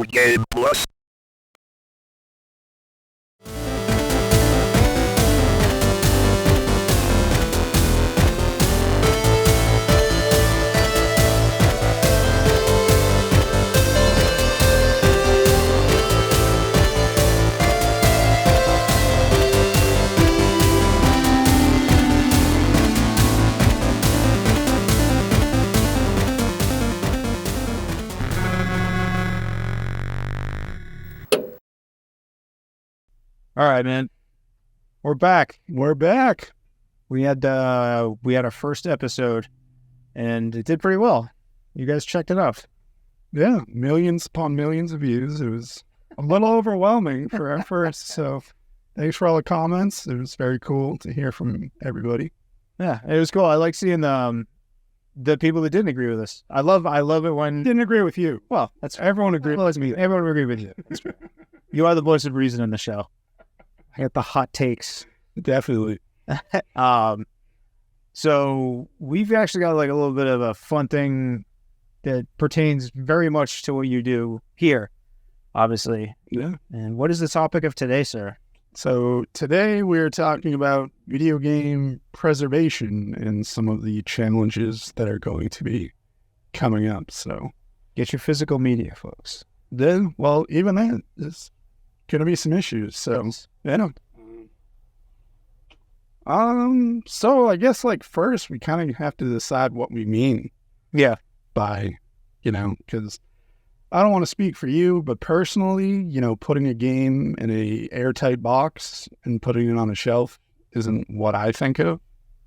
Game Plus. All right, man. We're back. We're back. We had our first episode, and it did pretty well. You guys checked it out. Yeah, millions upon millions of views. It was a little overwhelming for our first. So thanks for all the comments. It was very cool to hear from everybody. Yeah, it was cool. I like seeing the people that didn't agree with us. I love it when Didn't agree with you. well, that's Everyone agreed. well, that's me. Everyone will agree with you. You are the voice of reason in the show. I got the hot takes. Definitely. So we've actually got like a little bit of a fun thing that pertains very much to what you do here, obviously. Yeah. And what is the topic of today, sir? So today we're talking about video game preservation and some of the challenges that are going to be coming up. So Get your physical media, folks. then, well, even that is going to be some issues. So yeah. So I guess like first we kind of have to decide what we mean Yeah. by, because I don't want to speak for you, but personally, putting a game in a airtight box and putting it on a shelf isn't what I think of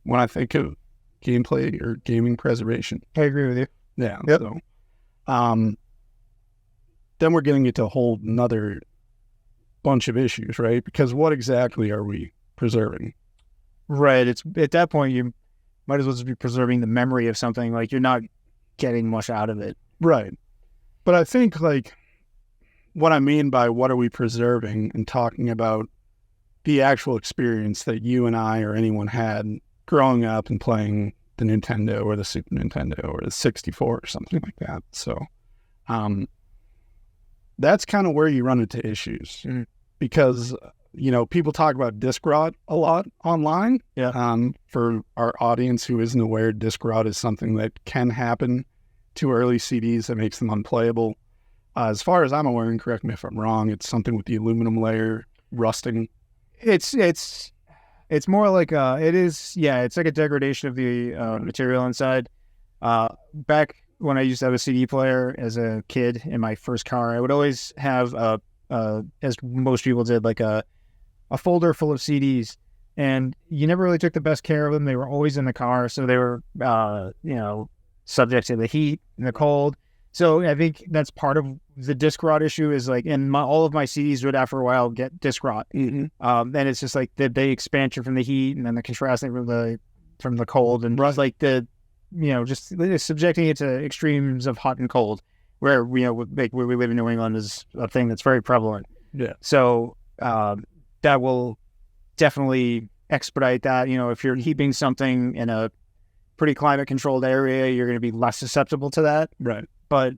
when I think of gameplay or gaming preservation. I agree with you. Yeah. Yep. So, then we're getting into a whole nother bunch of issues, right? Because what exactly are we preserving? Right. It's at that point you might as well just be preserving the memory of something. Like you're not getting much out of it. Right. But I think like what I mean by what are we preserving and talking about the actual experience that you and I or anyone had growing up and playing the Nintendo or the Super Nintendo or the 64 or something like that. So that's kind of where you run into issues because, people talk about disc rot a lot online. Yeah. For our audience who isn't aware, disc rot is something that can happen to early CDs that makes them unplayable. As far as I'm aware, and correct me if I'm wrong, it's something with the aluminum layer rusting. It's more like it's like a degradation of the material inside. Back when I used to have a CD player as a kid in my first car, I would always have as most people did, like a folder full of CDs, and you never really took the best care of them. They were always in the car, so they were subject to the heat and the cold. So I think that's part of the disc rot issue is like, and all of my CDs would after a while get disc rot. And it's just like the expansion from the heat and then the contrasting from the cold and just like just subjecting it to extremes of hot and cold, where like where we live in New England is a thing that's very prevalent. Yeah. So that will definitely expedite that. If you're keeping something in a pretty climate controlled area, you're going to be less susceptible to that. Right. But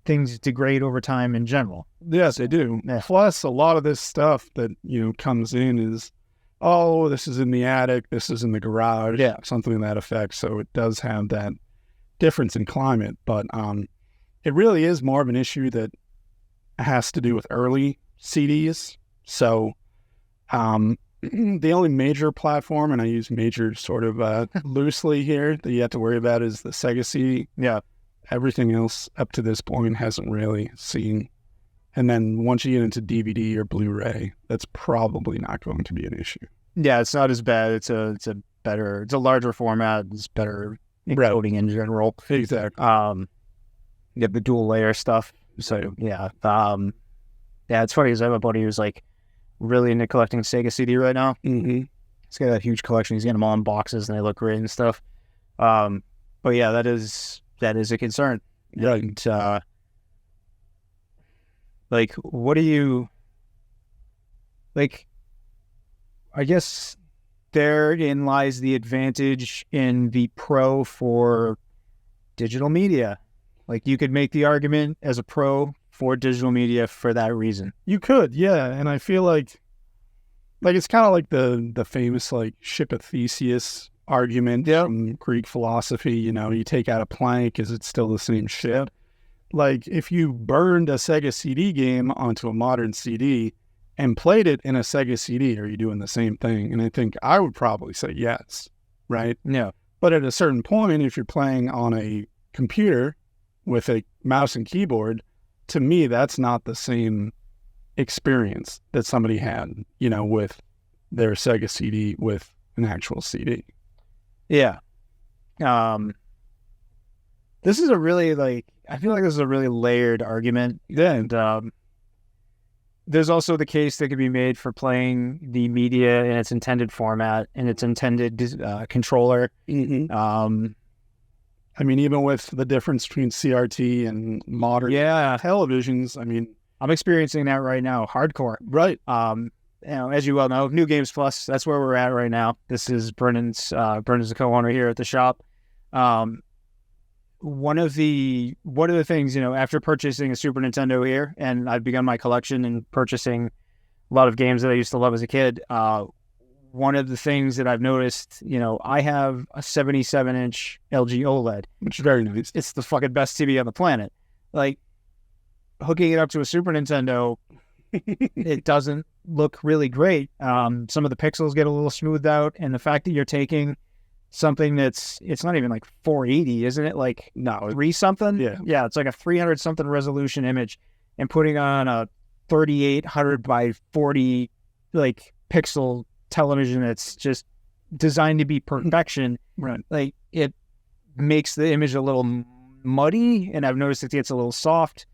things degrade over time in general. Yes, they do. Yeah. Plus, a lot of this stuff that comes in is, oh, this is in the attic, this is in the garage, something to that effect. So it does have that difference in climate, but it really is more of an issue that has to do with early CDs. So the only major platform, and I use major sort of loosely here, that you have to worry about is the Sega CD. Yeah. Everything else up to this point hasn't really seen. And then once you get into DVD or Blu-ray, that's probably not going to be an issue. Yeah, it's not as bad. It's a larger format. It's better encoding in general. Exactly. You have the dual layer stuff. So yeah. It's funny because I have a buddy who's like really into collecting Sega CD right now. Mm-hmm. He's got that huge collection. He's getting them all in boxes and they look great and stuff. But yeah, that is a concern. Right. And, like, what do you, like, I guess therein lies the advantage in the pro for digital media. Like, you could make the argument as a pro for digital media for that reason. You could, yeah. And I feel like it's kind of like the famous like ship of Theseus argument from Greek philosophy. You know, you take out a plank, is it still the same ship? Like if you burned a Sega CD game onto a modern CD and played it in a Sega CD, are you doing the same thing? And I think I would probably say yes, right? Yeah. But at a certain point, if you're playing on a computer with a mouse and keyboard, to me, that's not the same experience that somebody had, you know, with their Sega CD with an actual CD. Yeah. This is a really I feel like this is a really layered argument. Yeah. And there's also the case that could be made for playing the media in its intended format and its intended controller. Mm-hmm. I mean, even with the difference between CRT and modern televisions, I mean, I'm experiencing that right now, hardcore. Right. You know, as you well know, New Games Plus, that's where we're at right now. This is Brennan's the co-owner here at the shop. One of the things, you know, after purchasing a Super Nintendo here, and I've begun my collection and purchasing a lot of games that I used to love as a kid, one of the things that I've noticed, you know, I have a 77-inch LG OLED, which is very nice. It's the fucking best TV on the planet. Like, hooking it up to a Super Nintendo, it doesn't look really great. Some of the pixels get a little smoothed out, and the fact that you're taking something it's not even like 480, isn't it? Like, no, 3 something? Yeah, it's like a 300 something resolution image, and putting on a 3800 by 40 like pixel television that's just designed to be perfection. Right. Like, it makes the image a little muddy, and I've noticed it gets a little soft.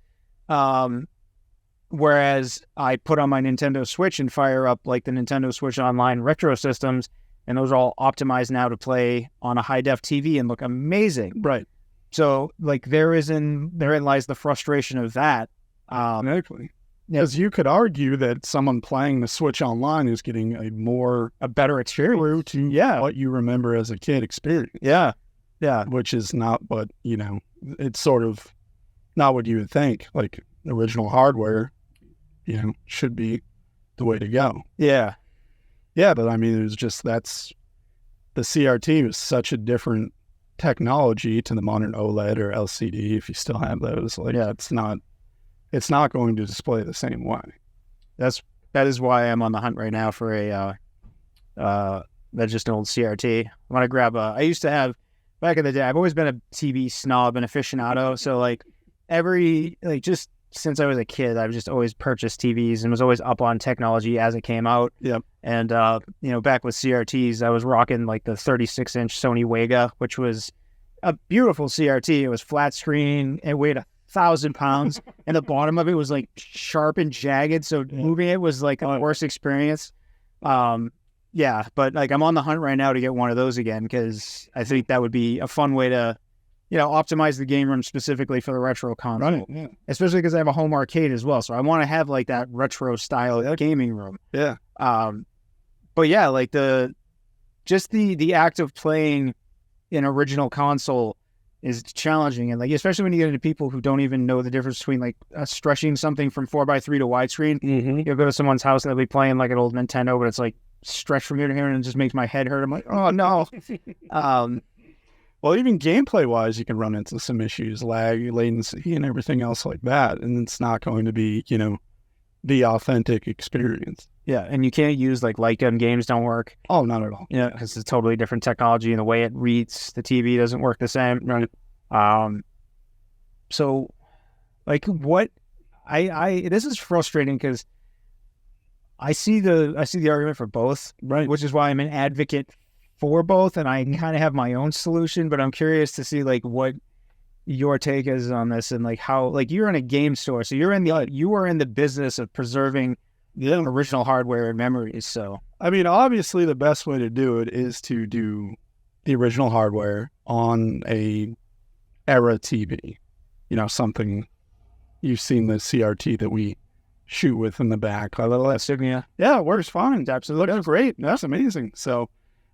Whereas I put on my Nintendo Switch and fire up like the Nintendo Switch Online retro systems, and those are all optimized now to play on a high-def TV and look amazing. Right. So, like, therein lies the frustration of that. Exactly. Because you could argue that someone playing the Switch Online is getting a better experience to what you remember as a kid experience. Yeah. Which is not what, you know, it's sort of not what you would think. Like, original hardware, you know, should be the way to go. Yeah. Yeah, but I mean, the CRT was such a different technology to the modern OLED or LCD, if you still have those. Like, it's not going to display the same way. That is why I'm on the hunt right now for that's just an old CRT. I want to grab I used to have, back in the day, I've always been a TV snob and aficionado. So like just since I was a kid, I've just always purchased TVs and was always up on technology as it came out. Yep. And, you know, back with CRTs, I was rocking like the 36-inch Sony Wega, which was a beautiful CRT. It was flat screen. It weighed 1,000 pounds, and the bottom of it was like sharp and jagged. So moving it was like the worst experience. Yeah, but like I'm on the hunt right now to get one of those again, because I think that would be a fun way to, you know, optimize the game room specifically for the retro console. Right, yeah. Especially because I have a home arcade as well. So I want to have like that retro style gaming room. Yeah. But yeah, like the act of playing an original console is challenging. And like, especially when you get into people who don't even know the difference between like stretching something from 4:3 to widescreen. Mm-hmm. You'll go to someone's house and they'll be playing like an old Nintendo, but it's like stretched from here to here and it just makes my head hurt. I'm like, oh no. Well, even gameplay-wise, you can run into some issues, lag, latency, and everything else like that, and it's not going to be, you know, the authentic experience. Yeah, and you can't use, like, light gun games don't work. Oh, not at all. Yeah, because it's totally different technology, and the way it reads the TV doesn't work the same. Right. So, like, what... this is frustrating, because I see the argument for both, right? Which is why I'm an advocate for both, and I kind of have my own solution, but I'm curious to see like what your take is on this, and like how, like, you're in a game store, so you are in the business of preserving original hardware and memories. So I mean, obviously the best way to do it is to do the original hardware on a era TV, you know, something. You've seen the CRT that we shoot with in the back, a little Insignia. Yeah, it works fine. It absolutely looks great. That's amazing. So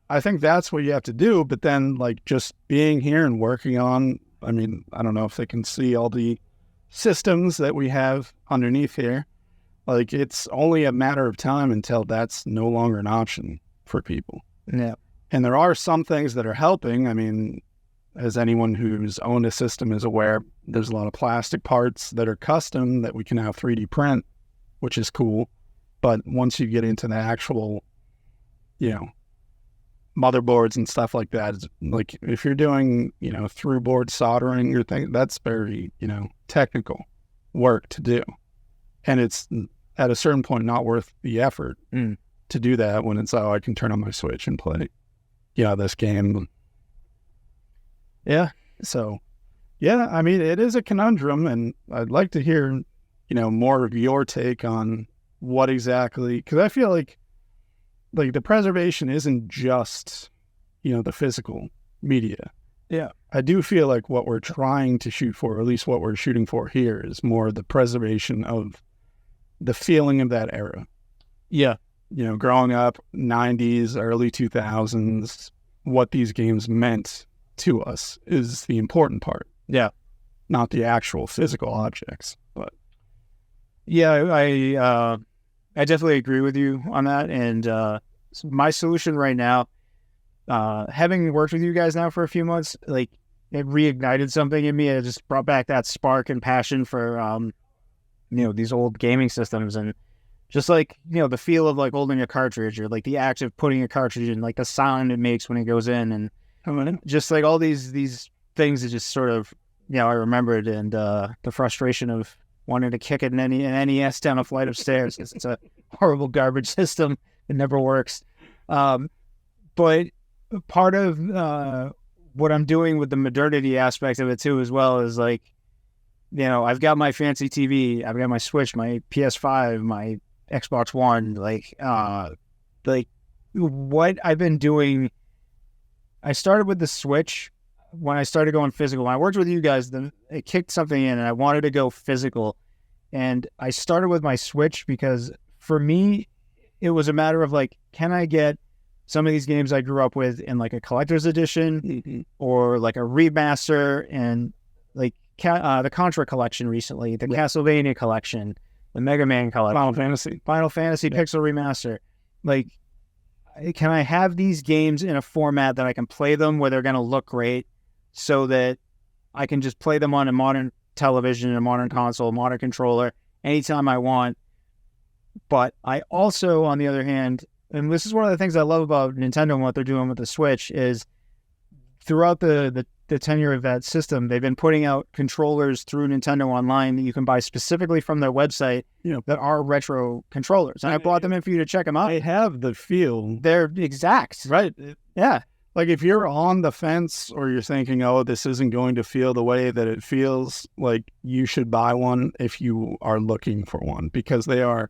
I think that's what you have to do. But then, like, just being here and working on, I mean, I don't know if they can see all the systems that we have underneath here, like it's only a matter of time until that's no longer an option for people. Yeah. And there are some things that are helping. I mean, as anyone who's owned a system is aware, there's a lot of plastic parts that are custom that we can now 3D print, which is cool. But once you get into the actual, motherboards and stuff like that, like if you're doing, through board soldering your thing, that's very, technical work to do. And it's at a certain point not worth the effort to do that when it's, I can turn on my Switch and play, this game. Yeah. So, yeah, I mean, it is a conundrum, and I'd like to hear, more of your take on what exactly, because I feel like the preservation isn't just, the physical media. Yeah. I do feel like what we're trying to shoot for, or at least what we're shooting for here, is more the preservation of the feeling of that era. Yeah. Growing up, 90s, early 2000s, what these games meant to us is the important part. Yeah. Not the actual physical objects. But yeah, I definitely agree with you on that. And my solution right now, having worked with you guys now for a few months, like it reignited something in me. It just brought back that spark and passion for, these old gaming systems, and just like, the feel of like holding a cartridge, or like the act of putting a cartridge in, like the sound it makes when it goes in, and just like all these things that just sort of, I remembered, and the frustration of wanting to kick an NES down a flight of stairs because it's a horrible garbage system. It never works. But part of what I'm doing with the modernity aspect of it too, as well, is like, I've got my fancy TV, I've got my Switch, my PS5, my Xbox One, like what I've been doing. I started with the Switch when I started going physical. When I worked with you guys, it kicked something in, and I wanted to go physical. And I started with my Switch because for me, it was a matter of like, can I get some of these games I grew up with in like a collector's edition or like a remaster, and like the Contra collection recently, the Castlevania collection, the Mega Man collection, Final Fantasy Pixel Remaster. Like, can I have these games in a format that I can play them where they're going to look great, so that I can just play them on a modern television, a modern console, a modern controller, anytime I want. But I also, on the other hand, and this is one of the things I love about Nintendo and what they're doing with the Switch, is throughout the tenure of that system, they've been putting out controllers through Nintendo Online that you can buy specifically from their website that are retro controllers. And I bought them in for you to check them out. They have the feel. They're exact. Right. Yeah. Like if you're on the fence, or you're thinking, this isn't going to feel the way that it feels, like you should buy one if you are looking for one, because they are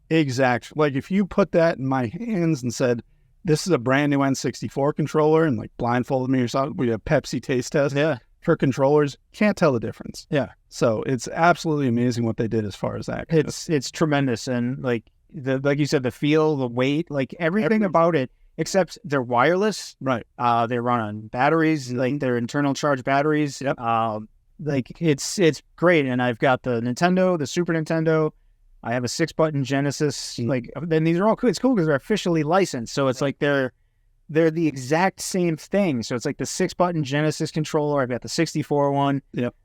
exact. Like if you put that in my hands and said, this is a brand new N64 controller, and like blindfolded me or something, we have Pepsi taste test for controllers, can't tell the difference. Yeah. So it's absolutely amazing what they did as far as that. It's tremendous. And like you said, the feel, the weight, like everything about it, except they're wireless. Right. They run on batteries, like they're internal charge batteries. Yep. Like it's great. And I've got the Nintendo, the Super Nintendo. I have a 6-button Genesis. Like, then these are all cool. It's cool because they're officially licensed. So it's like they're the exact same thing. So it's like the 6-button Genesis controller. I've got the 64 one. Yep.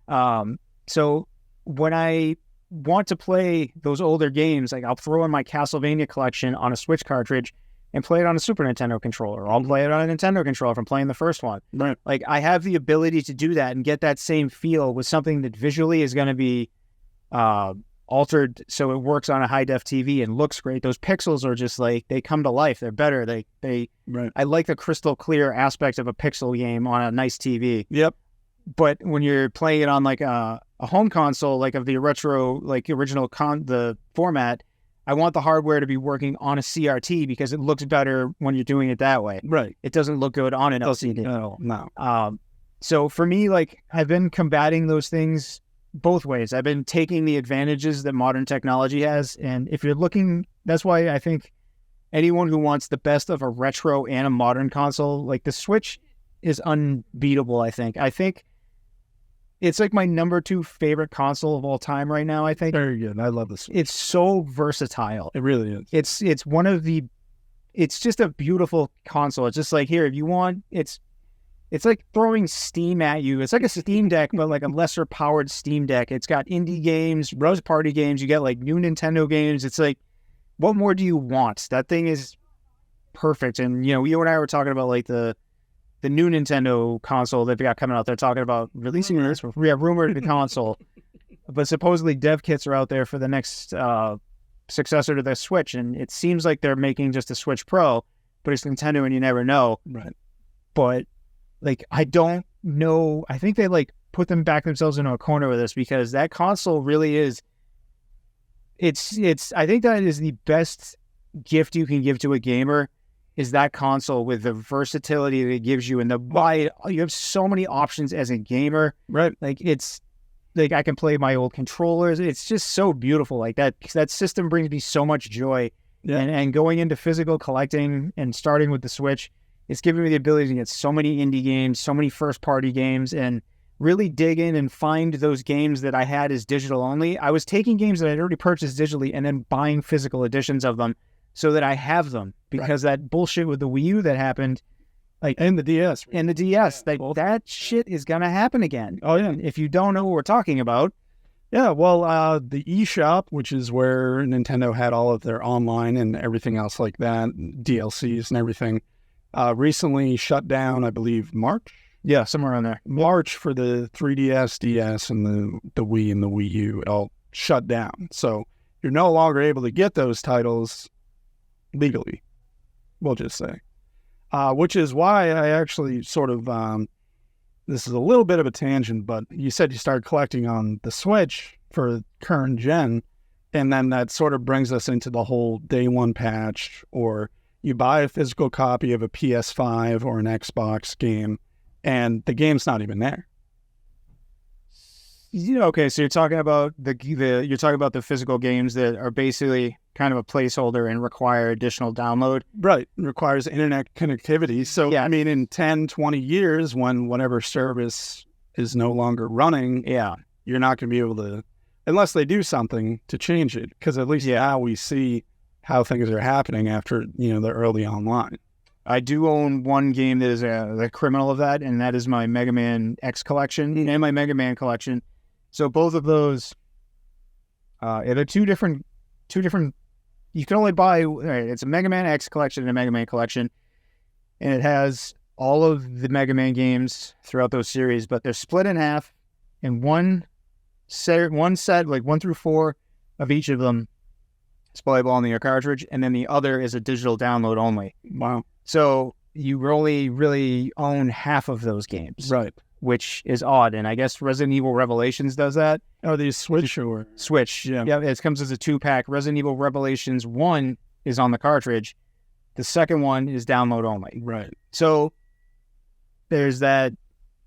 So when I want to play those older games, like I'll throw in my Castlevania collection on a Switch cartridge and play it on a Super Nintendo controller. Or I'll play it on a Nintendo controller from playing the first one. Right. Like I have the ability to do that and get that same feel with something that visually is going to be altered so it works on a high-def TV and looks great. Those pixels are just like, they come to life. They're better. Right. I like the crystal clear aspect of a pixel game on a nice TV. Yep. But when you're playing it on like a home console, like of the retro, like original the format, I want the hardware to be working on a CRT because it looks better when you're doing it that way. Right. It doesn't look good on an LCD. No. So for me, like I've been combating those things both ways. I've been taking the advantages that modern technology has. And if you're looking, that's why I think anyone who wants the best of a retro and a modern console, like the Switch is unbeatable, I think. I think It's like my number 2 favorite console of all time right now, I think. Very good. I love this. It's so versatile. It really is. It's one of the, it's just a beautiful console. It's just like, here, if you want, it's like throwing Steam at you. It's like a Steam Deck, but like a lesser powered Steam Deck. It's got indie games, Rose Party games. You get like new Nintendo games. It's like, what more do you want? That thing is perfect. And, you and I were talking about like the new Nintendo console they've got coming out. They're talking about releasing this. We have rumored the console, but supposedly dev kits are out there for the next successor to the Switch. And it seems like they're making just a Switch Pro, but it's Nintendo and you never know. Right. But like, I don't know. I think they like put them back themselves into a corner with this because that console really is, I think that is the best gift you can give to a gamer is that console with the versatility that it gives you and you have so many options as a gamer. Right. Like it's like I can play my old controllers. It's just so beautiful. Like that system brings me so much joy. Yeah. And going into physical collecting and starting with the Switch, it's giving me the ability to get so many indie games, so many first party games, and really dig in and find those games that I had as digital only. I was taking games that I'd already purchased digitally and then buying physical editions of them so that I have them, because that bullshit with the Wii U that happened, like, and the DS, that shit is gonna happen again. Oh yeah. If you don't know what we're talking about. Yeah, well, the eShop, which is where Nintendo had all of their online and everything else like that, DLCs and everything, recently shut down, I believe, March? Yeah, somewhere around there. March for the 3DS, DS, and the Wii and the Wii U. It all shut down. So you're no longer able to get those titles legally, we'll just say. Which is why I actually sort of, this is a little bit of a tangent, but you said you started collecting on the Switch for current gen, and then that sort of brings us into the whole day one patch, or you buy a physical copy of a PS5 or an Xbox game, and the game's not even there. Okay, so you're talking about the physical games that are basically kind of a placeholder and require additional download. Right. It requires internet connectivity. So, yeah. I mean, in 10, 20 years, when whatever service is no longer running, you're not going to be able to, unless they do something to change it. Because at least now we see how things are happening after, the early online. I do own one game that is the criminal of that, and that is my Mega Man X collection and my Mega Man collection. So both of those, they're two different. You can only buy. It's a Mega Man X collection and a Mega Man collection, and it has all of the Mega Man games throughout those series. But they're split in half, and one set, like 1 through 4 of each of them is playable on the cartridge, and then the other is a digital download only. Wow! So you only really own half of those games, right? Which is odd, and I guess Resident Evil Revelations does that. Oh, these Switch or Switch, yeah. It comes as a 2-pack. Resident Evil Revelations 1 is on the cartridge. The second one is download only. Right. So there's that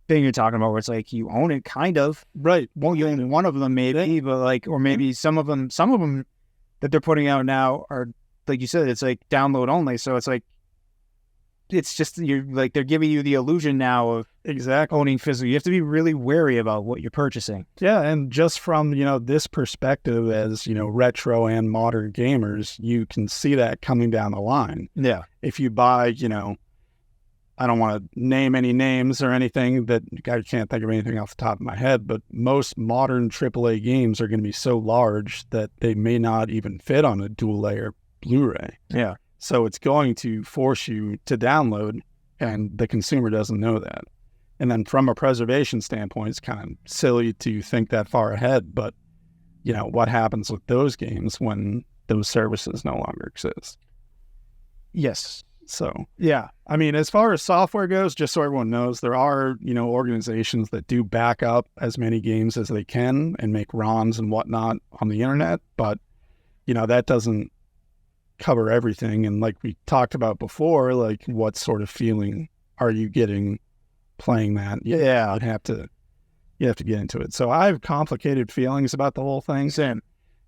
thing you're talking about where it's like you own it, kind of. Right. Well, you own one of them, maybe, but like, or maybe some of them that they're putting out now are, like you said, it's like download only. So it's like, it's just, they're giving you the illusion now of owning physical. You have to be really wary about what you're purchasing. Yeah, and just from, this perspective as, retro and modern gamers, you can see that coming down the line. Yeah. If you buy, I don't want to name any names or anything that I can't think of anything off the top of my head, but most modern AAA games are going to be so large that they may not even fit on a dual layer Blu-ray. Yeah. So it's going to force you to download, and the consumer doesn't know that. And then from a preservation standpoint, it's kind of silly to think that far ahead. But, what happens with those games when those services no longer exist? Yes. So, yeah. I mean, as far as software goes, just so everyone knows, there are, organizations that do back up as many games as they can and make ROMs and whatnot on the internet. But, that doesn't cover everything. And like we talked about before, like what sort of feeling are you getting playing that? Yeah. You have to get into it. So I have complicated feelings about the whole thing. Same.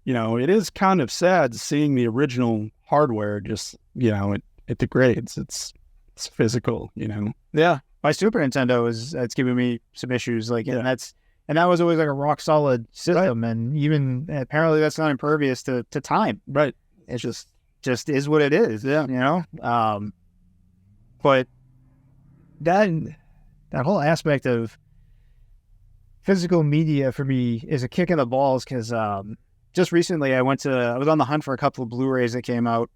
It is kind of sad seeing the original hardware just, it degrades. It's physical, Yeah. My Super Nintendo it's giving me some issues. Like, and And that was always like a rock solid system. And even apparently that's not impervious to time. Right. It's just is what it is. Yeah. You know? But that whole aspect of physical media for me is a kick in the balls because just recently I was on the hunt for a couple of Blu-rays that came out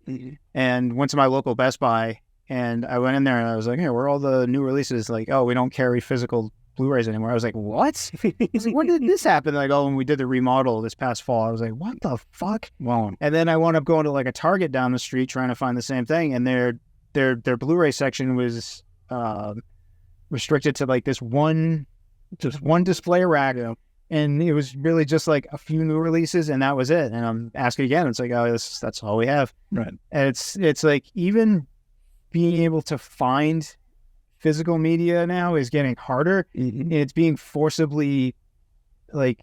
and went to my local Best Buy, and I went in there and I was like, hey, where are all the new releases? Like, oh, we don't carry physical Blu-rays anymore. I was like, what? He's like, when did this happen? Like, oh, when we did the remodel this past fall. I was like, what the fuck? Wow. And then I wound up going to like a Target down the street trying to find the same thing, and their Blu-ray section was restricted to like this one display rack, and it was really just like a few new releases, and that was it. And I'm asking again, it's like, oh, that's all we have. Right. And it's like even being able to find physical media now is getting harder. And it's being forcibly like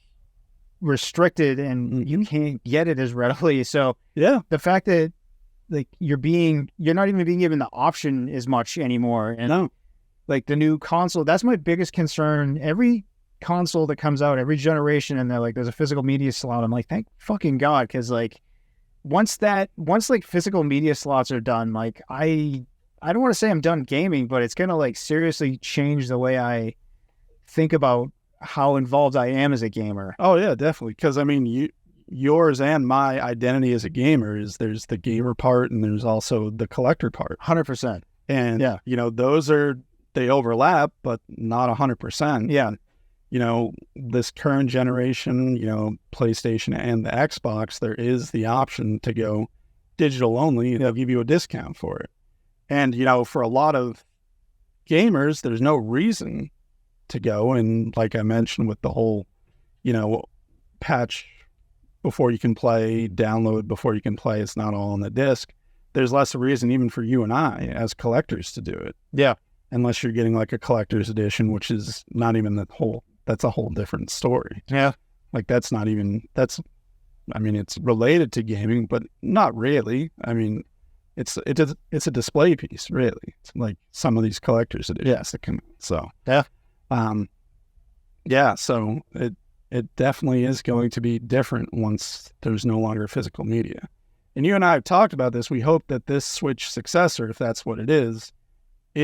restricted, and you can't get it as readily. So yeah, the fact that like you're not even being given the option as much anymore. And no. Like the new console, that's my biggest concern. Every console that comes out, every generation, and they're like, there's a physical media slot. I'm like, thank fucking God. Cause like once like physical media slots are done, like I don't want to say I'm done gaming, but it's going to like seriously change the way I think about how involved I am as a gamer. Oh yeah, definitely. Cause I mean, yours and my identity as a gamer is there's the gamer part and there's also the collector part. 100%. And, yeah, you know, they overlap, but not 100%. Yeah. You know, this current generation, you know, PlayStation and the Xbox, there is the option to go digital only. They'll give you a discount for it. And, you know, for a lot of gamers, there's no reason to go. And like I mentioned with the whole, you know, patch before you can play, download before you can play, it's not all on the disc. There's less of a reason even for you and I as collectors to do it. Yeah. Unless you're getting like a collector's edition, which is not even that's a whole different story. Yeah. Like it's related to gaming, but not really. I mean, it's a display piece, really. It's like some of these collector's editions that come out. So, so it definitely is going to be different once there's no longer physical media. And you and I have talked about this. We hope that this Switch successor, if that's what it is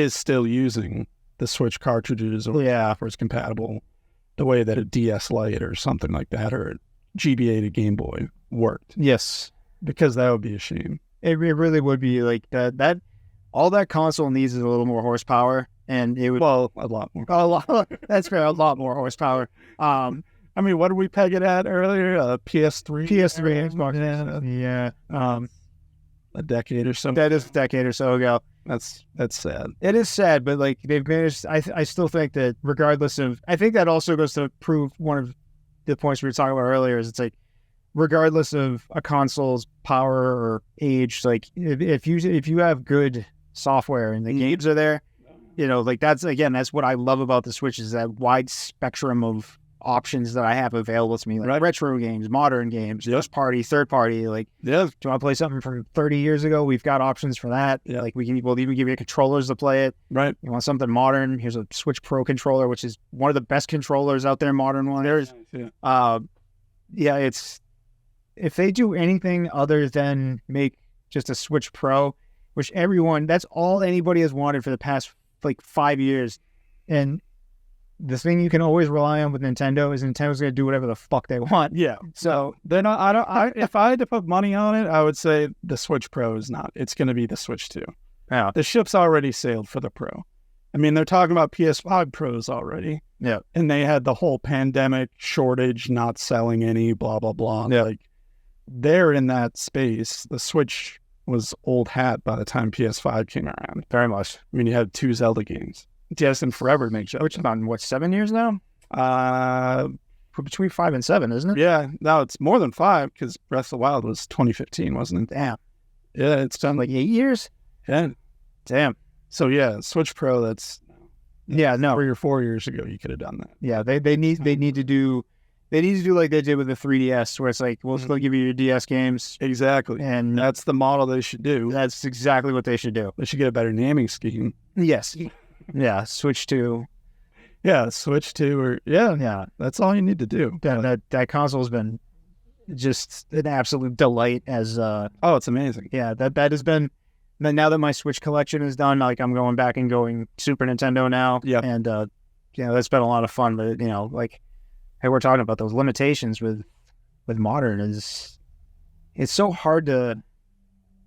still using the Switch cartridges or backwards compatible the way that a DS Lite or something like that or a GBA to Game Boy worked. Yes. Because that would be a shame. It really would be like that. All that console needs is a little more horsepower, and it would a lot more. That's fair. A lot more horsepower. I mean, what did we peg it at earlier? PS3, Xbox. Yeah. A decade or so. That is a decade or so ago. That's sad. It is sad, but like they've managed. I still think that regardless of, I think that also goes to prove one of the points we were talking about earlier. Is it's like regardless of a console's power or age, like if you have good software and the games are there, you know, like that's what I love about the Switch is that wide spectrum of options that I have available to me, like retro games, modern games, first party, third party. Like, do you want to play something from 30 years ago? We've got options for that. Yeah. Like we'll even give you controllers to play it. Right. You want something modern? Here's a Switch Pro controller, which is one of the best controllers out there, modern one. It's if they do anything other than make just a Switch Pro, which that's all anybody has wanted for the past like 5 years, and the thing you can always rely on with Nintendo is Nintendo's going to do whatever the fuck they want. Yeah. So they're not, if I had to put money on it, I would say the Switch Pro is not. It's going to be the Switch 2. Yeah. The ship's already sailed for the Pro. I mean, they're talking about PS5 Pros already. Yeah. And they had the whole pandemic shortage, not selling any, blah, blah, blah. Yeah. Like, they're in that space. The Switch was old hat by the time PS5 came around. Very much. I mean, you had 2 Zelda games. Destined Forever makes it. Which is about, 7 years now? Between 5 and 7, isn't it? Yeah. No, it's more than 5 because Breath of the Wild was 2015, wasn't it? Damn. Yeah, it's done like 8 years? Yeah. Damn. So, yeah, Switch Pro, that's 3 or 4 years ago you could have done that. Yeah, they need to do like they did with the 3DS, where it's like, we'll still give you your DS games. Exactly. And that's the model they should do. That's exactly what they should do. They should get a better naming scheme. Yes. Yeah, Switch 2. Yeah, Switch 2 or Yeah, that's all you need to do. that console's been just an absolute delight. As Oh, it's amazing. yeah, that has been. Now that my Switch collection is done, like I'm going back and going Super Nintendo now. Yeah. And that's been a lot of fun. But like, hey, we're talking about those limitations with modern it's so hard to,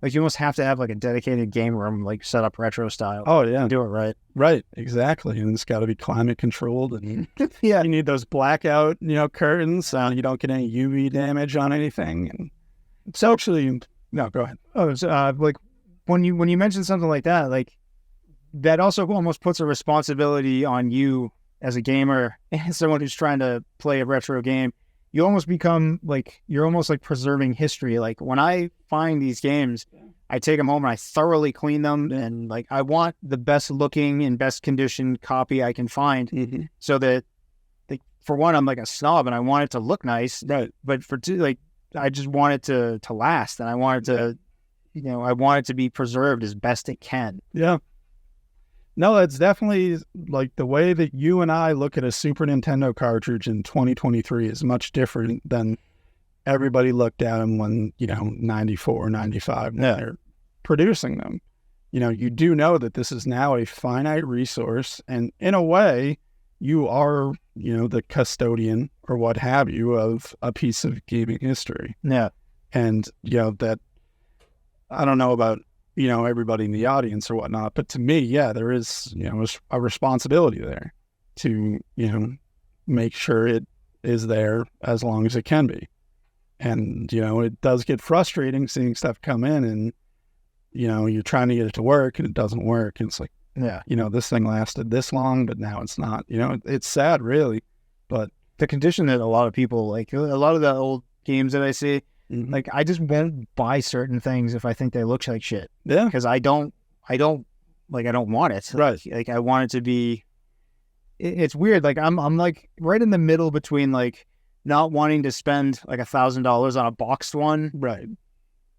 like, you almost have to have like a dedicated game room, like set up retro style. Oh yeah, To do it right. right, exactly. And it's got to be climate controlled, and Yeah. you need those blackout, curtains so you don't get any UV damage on anything. And so actually, no, go ahead. Oh, so, like when you mention something like that, like that also almost puts a responsibility on you as a gamer and someone who's trying to play a retro game. You almost become like, you're almost like preserving history. Like when I find these games, I take them home and I thoroughly clean them, and like I want the best looking and best conditioned copy I can find, so that, like, for one, I'm like a snob and I want it to look nice, Right. but for two, like, I just want it to last, and I want it to, I want it to be preserved as best it can. Yeah. No, it's definitely like the way that you and I look at a Super Nintendo cartridge in 2023 is much different than everybody looked at them when, 94, 95, when they're producing them. You do know that this is now a finite resource, and in a way, you are, the custodian or what have you of a piece of gaming history. Yeah. And, that, I don't know about, everybody in the audience or whatnot, but to me, yeah, there is, a responsibility there to, make sure it is there as long as it can be. And, it does get frustrating seeing stuff come in and, you're trying to get it to work and it doesn't work. And it's like, Yeah. This thing lasted this long, but now it's not, it's sad really, but The condition that a lot of people, like a lot of the old games that I see, like I just won't buy certain things if I think they look like shit, yeah, because I don't want it. Right. Like I want it to be, it's weird. Like I'm like right in the middle between like not wanting to spend like $1,000 on a boxed one, right.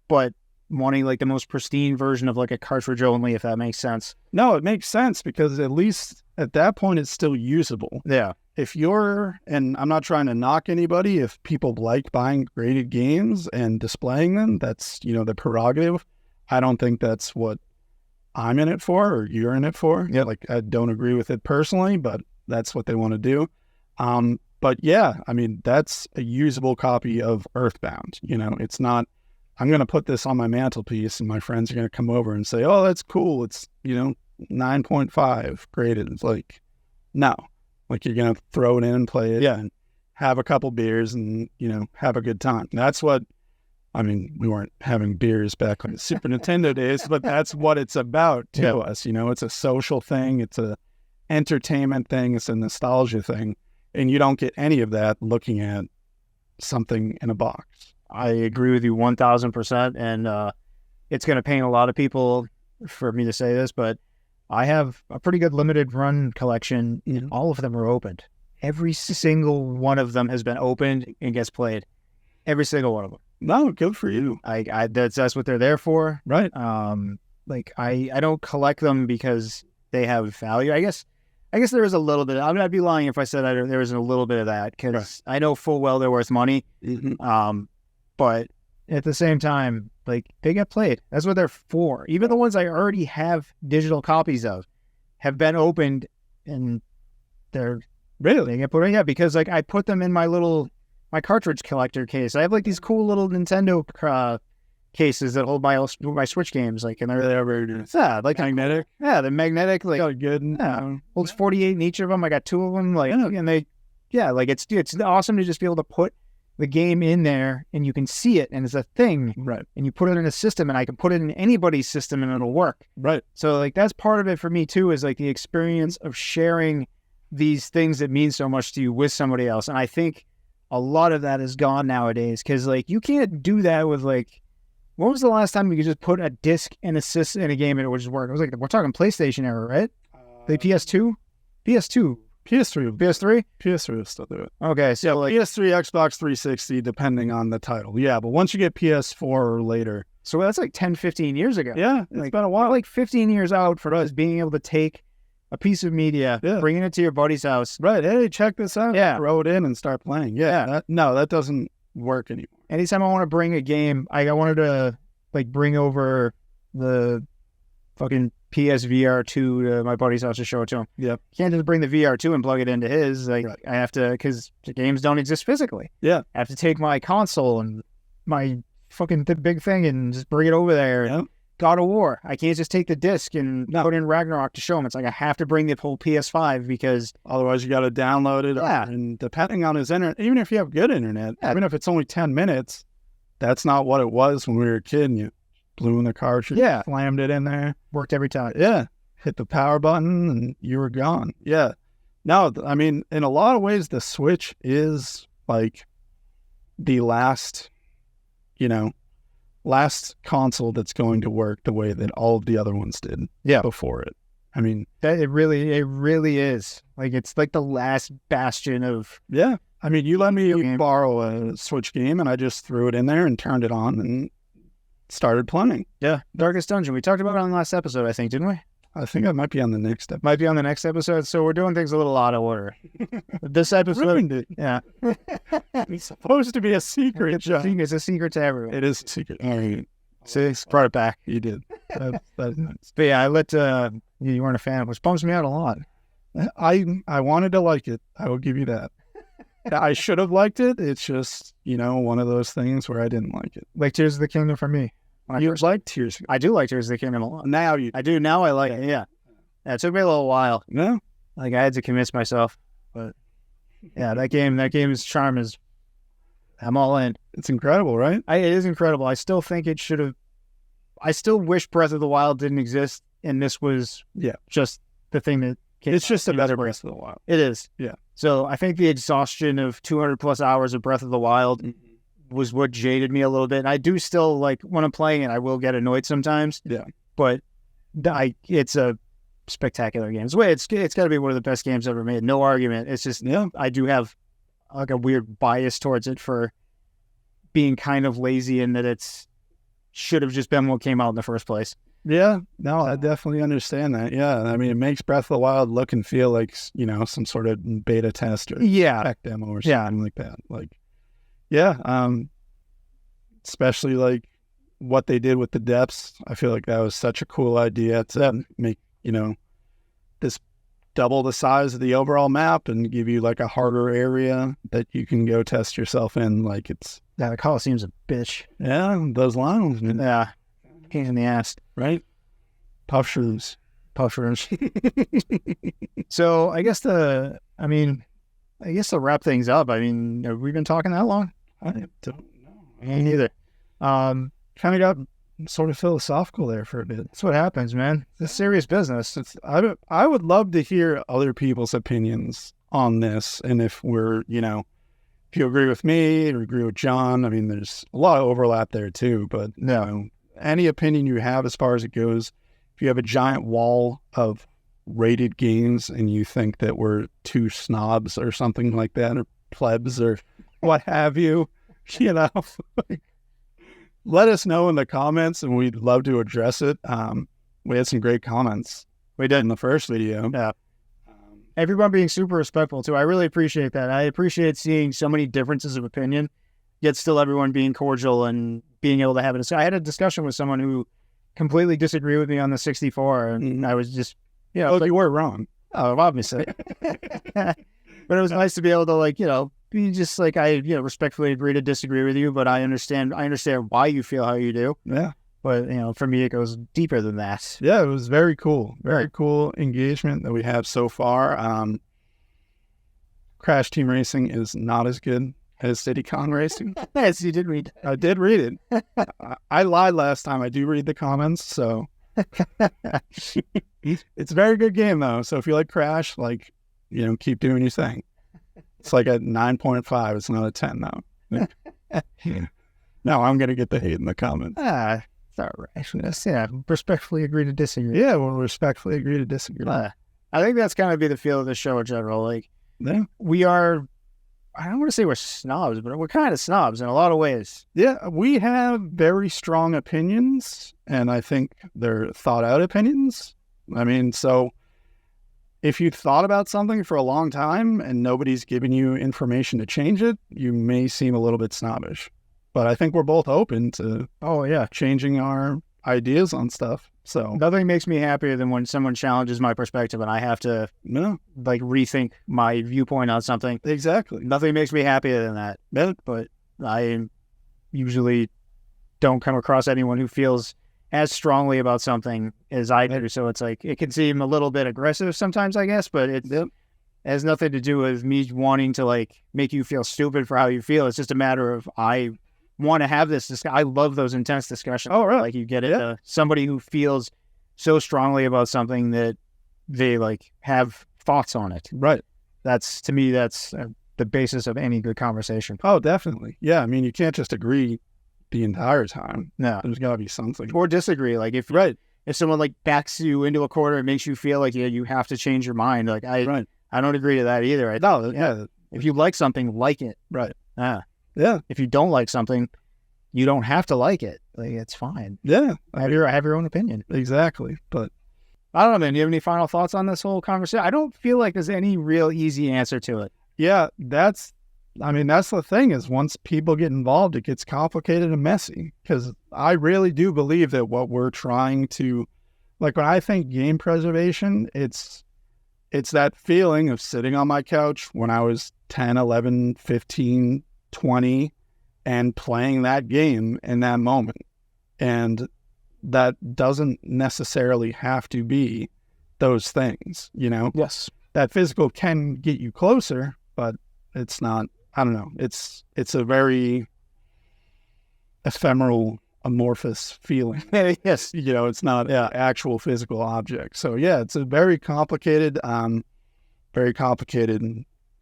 but wanting like the most pristine version of like a cartridge only, if that makes sense. No, it makes sense because at least at that point it's still usable. Yeah. If you're, and I'm not trying to knock anybody, if people like buying graded games and displaying them, that's, the prerogative. I don't think that's what I'm in it for or you're in it for. Yeah. Like, I don't agree with it personally, but that's what they want to do. But yeah, I mean, that's a usable copy of Earthbound. It's not, I'm going to put this on my mantelpiece and my friends are going to come over and say, oh, that's cool. It's, 9.5 graded. It's like, no. Like, you're going to throw it in and play it and have a couple beers and, have a good time. That's what, I mean, we weren't having beers back on the Super Nintendo days, but that's what it's about to us. It's a social thing. It's a entertainment thing. It's a nostalgia thing. And you don't get any of that looking at something in a box. I agree with you 1,000%. And it's going to pain a lot of people for me to say this, but I have a pretty good limited run collection. And all of them are opened. Every single one of them has been opened and gets played. Every single one of them. No, good for you. That's what they're there for. Right. Like I don't collect them because they have value. I guess there is a little bit. I'd be lying if I said there isn't a little bit of that, because I know full well they're worth money. But at the same time, like, they get played. That's what they're for. Even the ones I already have digital copies of have been opened, and they get put in. Yeah, because like I put them in my cartridge collector case. I have like these cool little Nintendo cases that hold my Switch games, like, and they're like magnetic. Yeah, the magnetic, like, Oh, good. Yeah, holds 48 in each of them. I got 2 of them, like, and they, like it's awesome to just be able to put the game in there and you can see it and it's a thing, right? And you put it in a system, and I can put it in anybody's system and it'll work, right? So like that's part of it for me too, is like the experience of sharing these things that mean so much to you with somebody else. And I think a lot of that is gone nowadays, because like you can't do that with, like, when was the last time you could just put a disc and assist in a game and it would just work? It was like, we're talking PlayStation era, right? The PS2, PS3, PS3 will still do it. Okay, so like PS3, Xbox 360, depending on the title. Yeah, but once you get PS4 or later. So that's like 10, 15 years ago. Yeah, it's been a while. Like 15 years out for us being able to take a piece of media, Yeah. bringing it to your buddy's house. Right. Hey, check this out. Yeah. Throw it in and start playing. Yeah. That doesn't work anymore. Anytime I want to bring a game, I wanted to like bring over the fucking PSVR 2 to my buddy's house to show it to him. Yep. Can't just bring the VR 2 and plug it into his. Like Right. I have to, because the games don't exist physically. Yeah. I have to take my console and my fucking big thing and just bring it over there. Yep. God of War. I can't just take the disc and No. put in Ragnarok to show him. It's like I have to bring the whole PS5 because Otherwise, you got to download it. Yeah. And depending on his internet, even if you have good internet, Yeah. even if it's only 10 minutes, that's not what it was when we were a kid and you blew in the cartridge, Yeah. slammed it in there. worked every time. Yeah. Hit the power button and you were gone. Yeah. No, I mean, in a lot of ways, the Switch is like the last console that's going to work the way that all of the other ones did Yeah. before it. I mean, It really is. Like it's like the last bastion of yeah. I mean, you let me Game. borrow a Switch game and I just threw it in there and turned it on and started playing. Darkest Dungeon. We talked about it on the last episode, I think, didn't we? I think that might be on the next episode. Might be on the next episode. So we're doing things a little out of order. This episode, Ruined it. yeah, It's supposed to be a secret, John. it's a secret to everyone. It is a secret. See, brought it back. You did. That's nice. But yeah, I let you weren't a fan, which bums me out a lot. I wanted to like it. I will give you that. I should have liked it. It's just, one of those things where I didn't like it. Like Tears of the Kingdom for me. When I You first- like Tears. I do like Tears of the Kingdom a lot. Now you I do now. I like it. Yeah, it took me a little while. no? Like I had to convince myself, but yeah, that game's charm is. I'm all in. It's incredible, right? It is incredible. I still think it should have. I still wish Breath of the Wild didn't exist, and this was just the thing that. It's just a came better out. Breath of the Wild. It is. Yeah. So I think the exhaustion of 200 plus hours of Breath of the Wild was what jaded me a little bit. And I do still like when I'm playing it, I will get annoyed sometimes. Yeah. But it's a spectacular game. It's got to be one of the best games ever made. No argument. It's just I do have like a weird bias towards it for being kind of lazy in that it's should have just been what came out in the first place. Yeah, no, I definitely understand that. Yeah, I mean, it makes Breath of the Wild look and feel like, some sort of beta test or Yeah. tech demo or something like that. Like, yeah, especially like what they did with the depths. I feel like that was such a cool idea to make, this double the size of the overall map and give you like a harder area that you can go test yourself in. Like Yeah, the Coliseum's a bitch. those lines, man. Yeah. Pain in the ass. Right? Puff shrooms. So I guess to wrap things up. I mean, have we been talking that long? I don't know. Me neither. Kind of got sort of philosophical there for a bit. That's what happens, man. It's serious business. I would love to hear other people's opinions on this. And if we're, if you agree with me or agree with John, I mean, there's a lot of overlap there too. But any opinion you have as far as it goes, if you have a giant wall of rated games and you think that we're two snobs or something like that, or plebs or what have you, let us know in the comments and we'd love to address it. We had some great comments. We did in the first video. Yeah. Everyone being super respectful too. I really appreciate that. I appreciate seeing so many differences of opinion, yet still everyone being cordial and being able to have it. I had a discussion with someone who completely disagreed with me on the 64, and I was just, you were wrong. Oh, obviously. But it was nice to be able to be just like, I respectfully agree to disagree with you, but I understand why you feel how you do. Yeah. But, for me, it goes deeper than that. Yeah, it was very cool. Very cool engagement that we have so far. Crash Team Racing is not as good as City Con Racing. Yes, you did read. I did read it. I lied last time. I do read the comments, so. It's a very good game, though. So if you like Crash, keep doing your thing. It's like a 9.5. It's not a 10, though. Now I'm going to get the hate in the comments. It's all right. Respectfully agree to disagree. Yeah, we'll respectfully agree to disagree. I think that's kind of be the feel of the show in general. We are, I don't want to say we're snobs, but we're kind of snobs in a lot of ways. Yeah, we have very strong opinions, and I think they're thought out opinions. I mean, so if you thought about something for a long time and nobody's giving you information to change it, you may seem a little bit snobbish. But I think we're both open to changing our ideas on stuff. So nothing makes me happier than when someone challenges my perspective and I have to like rethink my viewpoint on something. Exactly. Nothing makes me happier than that. But I usually don't come across anyone who feels as strongly about something as I do. So it's like, it can seem a little bit aggressive sometimes, I guess, but it has nothing to do with me wanting to like make you feel stupid for how you feel. It's just a matter of, I want to have this discussion. I love those intense discussions. Oh, really? Like you get it. Somebody who feels so strongly about something that they like have thoughts on it. Right. That's, to me, that's the basis of any good conversation. Oh, definitely. Yeah. I mean, you can't just agree the entire time. No. There's got to be something. Or disagree. Like if someone like backs you into a corner and makes you feel like you have to change your mind. Like I don't agree to that either. If you like something, like it. Right. Yeah. If you don't like something, you don't have to like it. Like it's fine. Yeah. Have your own opinion. Exactly. But I don't know, man. Do you have any final thoughts on this whole conversation? I don't feel like there's any real easy answer to it. Yeah, that's the thing is once people get involved, it gets complicated and messy because I really do believe that what we're trying to, like when I think game preservation, it's that feeling of sitting on my couch when I was 10, 11, 15, 20 and playing that game in that moment. And that doesn't necessarily have to be those things, you know? Yes. That physical can get you closer, but it's not, I don't know. It's a very ephemeral, amorphous feeling. Yes. You know, it's not actual physical object. So yeah, it's a very complicated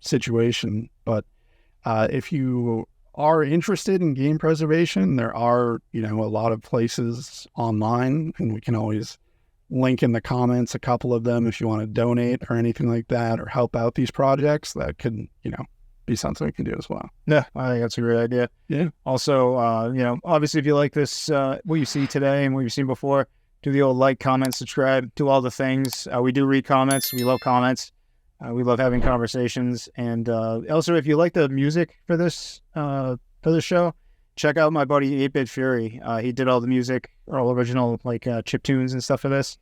situation. But if you are interested in game preservation, there are, you know, a lot of places online, and we can always link in the comments a couple of them if you want to donate or anything like that or help out these projects. That could, you know, be something we can do as well. Yeah, I think that's a great idea. Yeah. Also, you know, obviously if you like this, what you see today and what you've seen before, do the old like, comment, subscribe, do all the things. We do read comments. We love comments. We love having conversations. And also, if you like the music for this show, check out my buddy 8-Bit Fury. He did all the music, all original like chip tunes and stuff for this.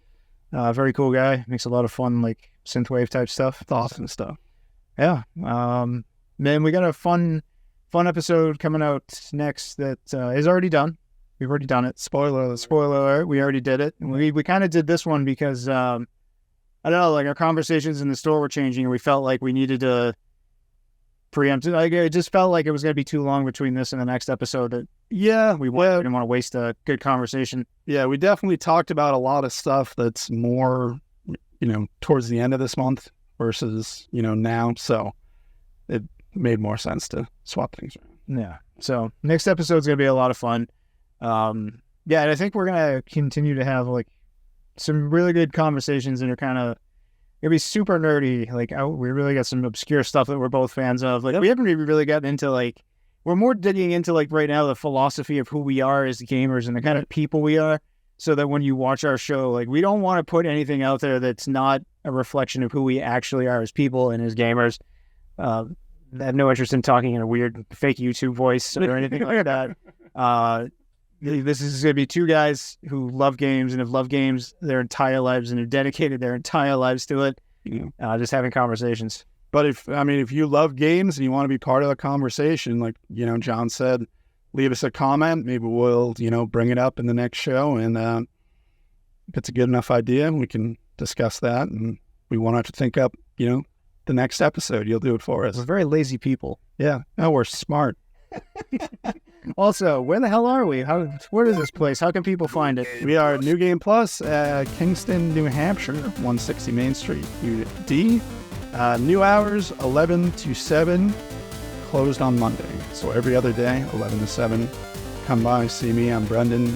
Very cool guy. Makes a lot of fun like synthwave type stuff. It's awesome stuff. Yeah. Man, we got a fun episode coming out next that is already done. We've already done it. Spoiler alert. We already did it. And we kind of did this one because I don't know, like our conversations in the store were changing and we felt like we needed to preempt it. Like it just felt like it was going to be too long between this and the next episode. That we didn't want to waste a good conversation. Yeah, we definitely talked about a lot of stuff that's more, you know, towards the end of this month versus, you know, now. So it made more sense to swap things around. Yeah. So next episode's going to be a lot of fun. And I think we're going to continue to have like some really good conversations and are kind of gonna be super nerdy. Like we really got some obscure stuff that we're both fans of. Like we haven't really gotten into like, we're more digging into like right now the philosophy of who we are as gamers and the kind of people we are, so that when you watch our show, like we don't want to put anything out there that's not a reflection of who we actually are as people and as gamers. I have no interest in talking in a weird fake YouTube voice or anything like that. This is going to be two guys who love games and have loved games their entire lives and have dedicated their entire lives to it. Just having conversations. But if you love games and you want to be part of the conversation, like, you know, John said, leave us a comment. Maybe we'll, you know, bring it up in the next show. And if it's a good enough idea, we can discuss that. And we want to think up, you know, the next episode. You'll do it for us. We're very lazy people. Yeah. No, we're smart. Also, where the hell are we? Where is this place? How can people find it? We are New Game Plus, Kingston, New Hampshire, 160 Main Street, Unit D. New hours, 11 to 7, closed on Monday. So every other day, 11 to 7. Come by, see me. I'm Brendan.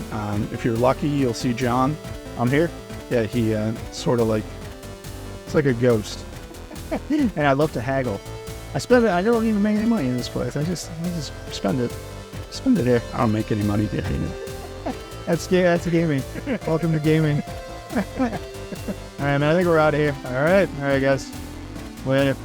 If you're lucky, you'll see John. I'm here. Yeah, he sort of like, it's like a ghost. And I love to haggle. I don't even make any money in this place. I just spend it. Spend it here. I don't make any money here. That's gaming. Welcome to gaming. All right, man. I think we're out of here. All right, guys. Later.